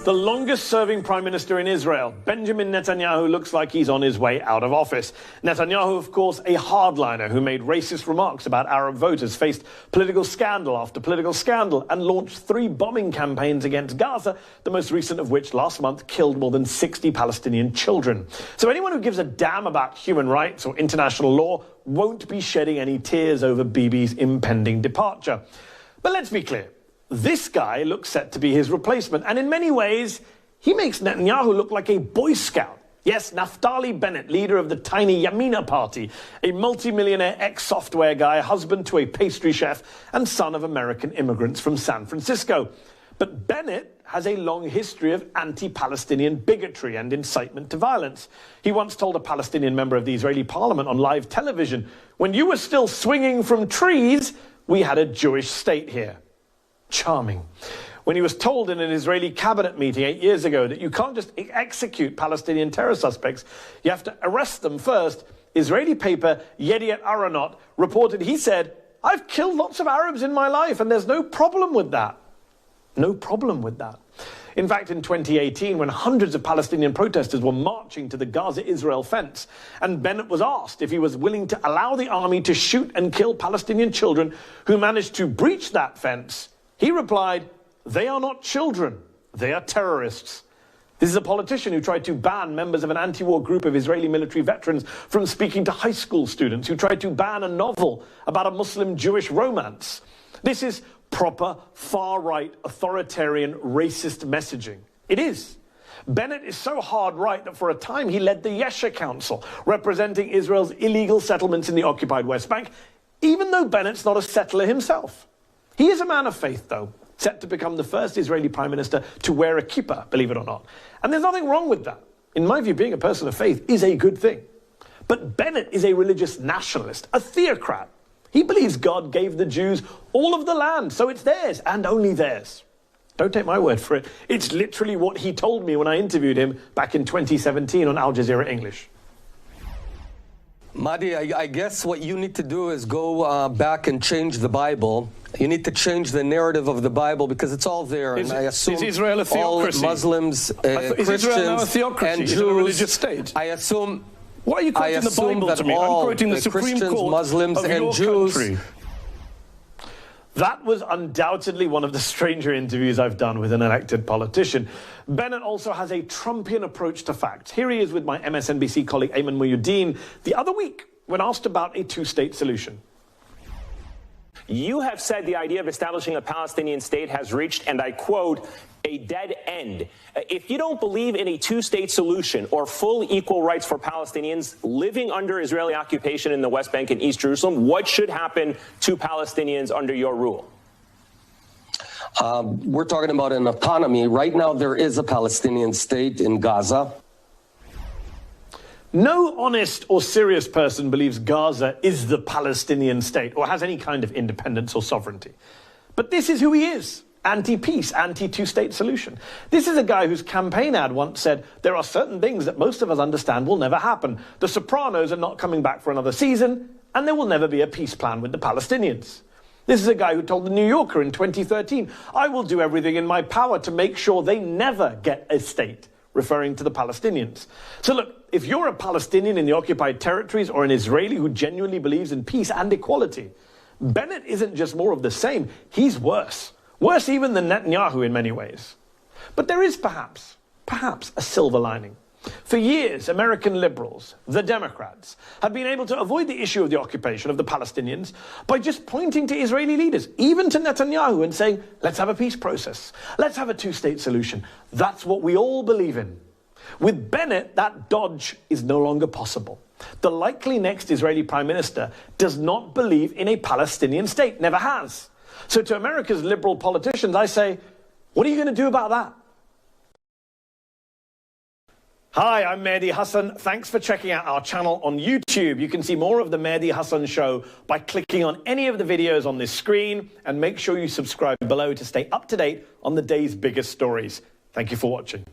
The longest-serving prime minister in Israel, Benjamin Netanyahu, looks like he's on his way out of office. Netanyahu, of course, a hardliner who made racist remarks about Arab voters, faced political scandal after political scandal, and launched 3 bombing campaigns against Gaza, the most recent of which last month killed more than 60 Palestinian children. So anyone who gives a damn about human rights or international law won't be shedding any tears over Bibi's impending departure. But let's be clear. This guy looks set to be his replacement, and in many ways, he makes Netanyahu look like a Boy Scout. Yes, Naftali Bennett, leader of the tiny Yamina party, a multimillionaire ex-software guy, husband to a pastry chef, and son of American immigrants from San Francisco. But Bennett has a long history of anti-Palestinian bigotry and incitement to violence. He once told a Palestinian member of the Israeli parliament on live television, "When you were still swinging from trees, we had a Jewish state here." Charming. When he was told in an Israeli cabinet meeting 8 years ago that you can't just execute Palestinian terror suspects, you have to arrest them first, Israeli paper Yediot Aharonot reported he said, "I've killed lots of Arabs in my life and there's no problem with that." No problem with that. In fact, in 2018, when hundreds of Palestinian protesters were marching to the Gaza-Israel fence, and Bennett was asked if he was willing to allow the army to shoot and kill Palestinian children who managed to breach that fence, he replied, "They are not children, they are terrorists." This is a politician who tried to ban members of an anti-war group of Israeli military veterans from speaking to high school students, who tried to ban a novel about a Muslim-Jewish romance. This is proper far-right, authoritarian, racist messaging. It is. Bennett is so hard-right that for a time he led the Yesha Council, representing Israel's illegal settlements in the occupied West Bank, even though Bennett's not a settler himself. He is a man of faith, though, set to become the first Israeli prime minister to wear a kippah, believe it or not. And there's nothing wrong with that. In my view, being a person of faith is a good thing. But Bennett is a religious nationalist, a theocrat. He believes God gave the Jews all of the land, so it's theirs, and only theirs. Don't take my word for it. It's literally what he told me when I interviewed him back in 2017 on Al Jazeera English. Mehdi, I guess what you need to do is go back and change the Bible. You need to change the narrative of the Bible because it's all there. And I assume is Israel a theocracy? All Muslims, is Israel now a theocracy? and Is Jews, it a religious state? I assume. Why are you quoting the Bible to me? I'm quoting the Supreme Christians, Court Muslims, of and your Jews. country. That was undoubtedly one of the stranger interviews I've done with an elected politician. Bennett also has a Trumpian approach to facts. Here he is with my MSNBC colleague Ayman Mohyeldin the other week when asked about a 2-state solution. You have said the idea of establishing a Palestinian state has reached, and I quote, a dead end. If you don't believe in a 2-state solution or full equal rights for Palestinians living under Israeli occupation in the West Bank and East Jerusalem, what should happen to Palestinians under your rule? We're talking about an autonomy. Right now, there is a Palestinian state in Gaza. No honest or serious person believes Gaza is the Palestinian state or has any kind of independence or sovereignty. But this is who he is. Anti-peace, anti-2-state solution. This is a guy whose campaign ad once said, there are certain things that most of us understand will never happen. The Sopranos are not coming back for another season, and there will never be a peace plan with the Palestinians. This is a guy who told the New Yorker in 2013, I will do everything in my power to make sure they never get a state, referring to the Palestinians. So look, if you're a Palestinian in the occupied territories or an Israeli who genuinely believes in peace and equality, Bennett isn't just more of the same, he's worse. Worse even than Netanyahu in many ways. But there is perhaps a silver lining. For years, American liberals, the Democrats, have been able to avoid the issue of the occupation of the Palestinians by just pointing to Israeli leaders, even to Netanyahu, and saying, let's have a peace process. Let's have a 2-state solution. That's what we all believe in. With Bennett, that dodge is no longer possible. The likely next Israeli prime minister does not believe in a Palestinian state, never has. So to America's liberal politicians, I say, what are you going to do about that? Hi, I'm Mehdi Hasan. Thanks for checking out our channel on YouTube. You can see more of the Mehdi Hasan Show by clicking on any of the videos on this screen, and make sure you subscribe below to stay up to date on the day's biggest stories. Thank you for watching.